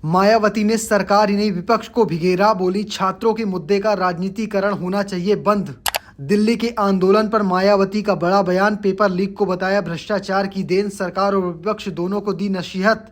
मायावती ने सरकार ही नहीं विपक्ष को भिगेरा, बोली छात्रों के मुद्दे का राजनीतिकरण होना चाहिए बंद। दिल्ली के आंदोलन पर मायावती का बड़ा बयान, पेपर लीक को बताया भ्रष्टाचार की देन, सरकार और विपक्ष दोनों को दी नसीहत।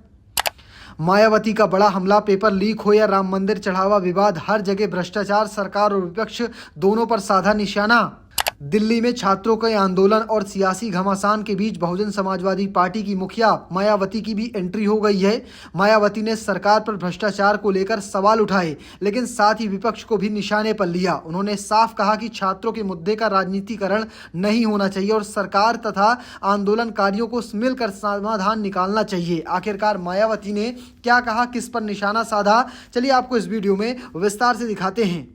मायावती का बड़ा हमला, पेपर लीक हो या राम मंदिर चढ़ावा विवाद, हर जगह भ्रष्टाचार, सरकार और विपक्ष दोनों पर साधा निशाना। दिल्ली में छात्रों के आंदोलन और सियासी घमासान के बीच बहुजन समाजवादी पार्टी की मुखिया मायावती की भी एंट्री हो गई है। मायावती ने सरकार पर भ्रष्टाचार को लेकर सवाल उठाए, लेकिन साथ ही विपक्ष को भी निशाने पर लिया। उन्होंने साफ कहा कि छात्रों के मुद्दे का राजनीतिकरण नहीं होना चाहिए और सरकार तथा आंदोलनकारियों को मिलकर समाधान निकालना चाहिए। आखिरकार मायावती ने क्या कहा, किस पर निशाना साधा, चलिए आपको इस वीडियो में विस्तार से दिखाते हैं।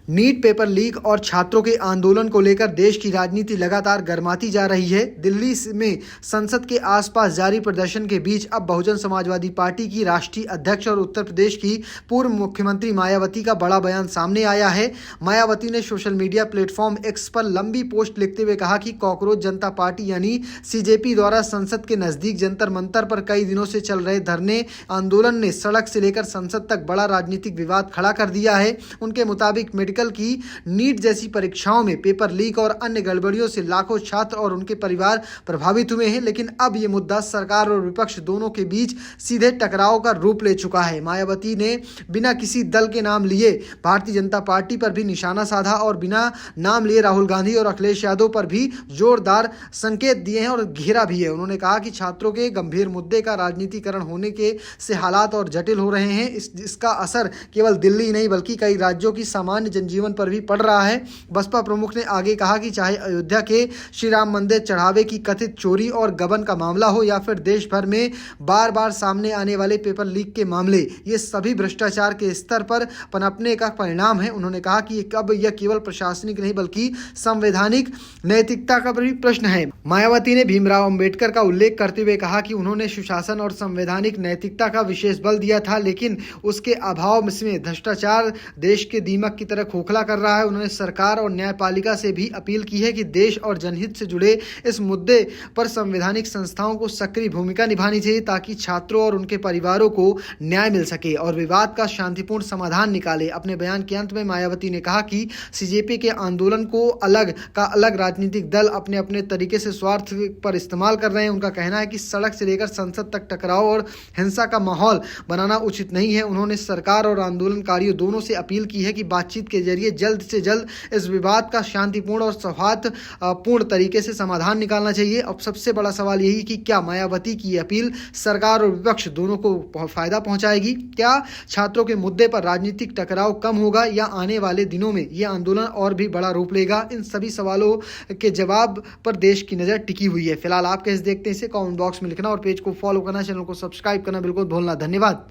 नीट पेपर लीक और छात्रों के आंदोलन को लेकर देश की राजनीति लगातार गर्माती जा रही है। दिल्ली में संसद के आसपास जारी प्रदर्शन के बीच अब बहुजन समाजवादी पार्टी की राष्ट्रीय अध्यक्ष और उत्तर प्रदेश की पूर्व मुख्यमंत्री मायावती का बड़ा बयान सामने आया है। मायावती ने सोशल मीडिया प्लेटफॉर्म एक्स पर लंबी पोस्ट लिखते हुए कहा कि कॉकरोच जनता पार्टी यानी सीजेपी द्वारा संसद के नजदीक जंतर मंतर पर कई दिनों से चल रहे धरने आंदोलन ने सड़क से लेकर संसद तक बड़ा राजनीतिक विवाद खड़ा कर दिया है। उनके मुताबिक मेडिकल की नीट जैसी परीक्षाओं में पेपर लीक और अन्य गड़बड़ियों से लाखों छात्र और उनके परिवार प्रभावित हुए हैं, लेकिन अब ये मुद्दा सरकार और विपक्ष दोनों के बीच सीधे टकराव का रूप ले चुका है। मायावती ने बिना किसी दल के नाम लिए भारतीय जनता पार्टी पर भी निशाना साधा और बिना नाम लिए राहुल गांधी और अखिलेश यादव पर भी जोरदार संकेत दिए हैं और घेरा भी है। उन्होंने कहा कि छात्रों के गंभीर मुद्दे का राजनीतिकरण होने के से हालात और जटिल हो रहे हैं। इसका असर केवल दिल्ली नहीं बल्कि कई राज्यों की सामान्य जनजीवन पर भी पड़ रहा है। बसपा प्रमुख ने आगे कहा कि चाहे अयोध्या के श्री राम मंदिर चढ़ावे की कथित चोरी और गबन का मामला हो या फिर देश भर में बार बार सामने आने वाले पेपर लीक के मामले, ये सभी भ्रष्टाचार के स्तर पर पनपने का परिणाम है। उन्होंने कहा कि अब यह केवल प्रशासनिक नहीं बल्कि संवैधानिक नैतिकता का भी प्रश्न है। मायावती ने भीमराव अंबेडकर का उल्लेख करते हुए कहा कि उन्होंने सुशासन और संवैधानिक नैतिकता का विशेष बल दिया था, लेकिन उसके अभाव में भ्रष्टाचार देश के दीमक की तरह खोखला कर रहा है। उन्होंने सरकार और न्यायपालिका से भी अपील की है कि देश और जनहित से जुड़े इस मुद्दे पर संवैधानिक संस्थाओं को सक्रिय भूमिका निभानी चाहिए ताकि छात्रों और उनके परिवारों को न्याय मिल सके और विवाद का शांतिपूर्ण समाधान निकाले। अपने बयान के अंत में मायावती ने कहा कि सीजेपी के आंदोलन को अलग राजनीतिक दल अपने अपने तरीके से स्वार्थ पर इस्तेमाल कर रहे हैं। उनका कहना है कि सड़क से लेकर संसद तक टकराव और हिंसा का माहौल बनाना उचित नहीं है। उन्होंने सरकार और आंदोलनकारियों दोनों से अपील की है कि बातचीत के जरिए जल्द से जल्द इस विवाद का शांतिपूर्ण और सौहार्दपूर्ण तरीके से समाधान निकालना चाहिए। अब सबसे बड़ा सवाल यही कि क्या मायावती की अपील सरकार और विपक्ष दोनों को फायदा पहुंचाएगी? क्या छात्रों के मुद्दे पर राजनीतिक टकराव कम होगा या आने वाले दिनों में यह आंदोलन और भी बड़ा रूप लेगा? इन सभी सवालों के जवाब पर देश की नजर टिकी हुई है। फिलहाल आप कैसे देखते हैं इसे कमेंट बॉक्स में लिखना और पेज को फॉलो करना, चैनल को सब्सक्राइब करना बिल्कुल भूलना। धन्यवाद।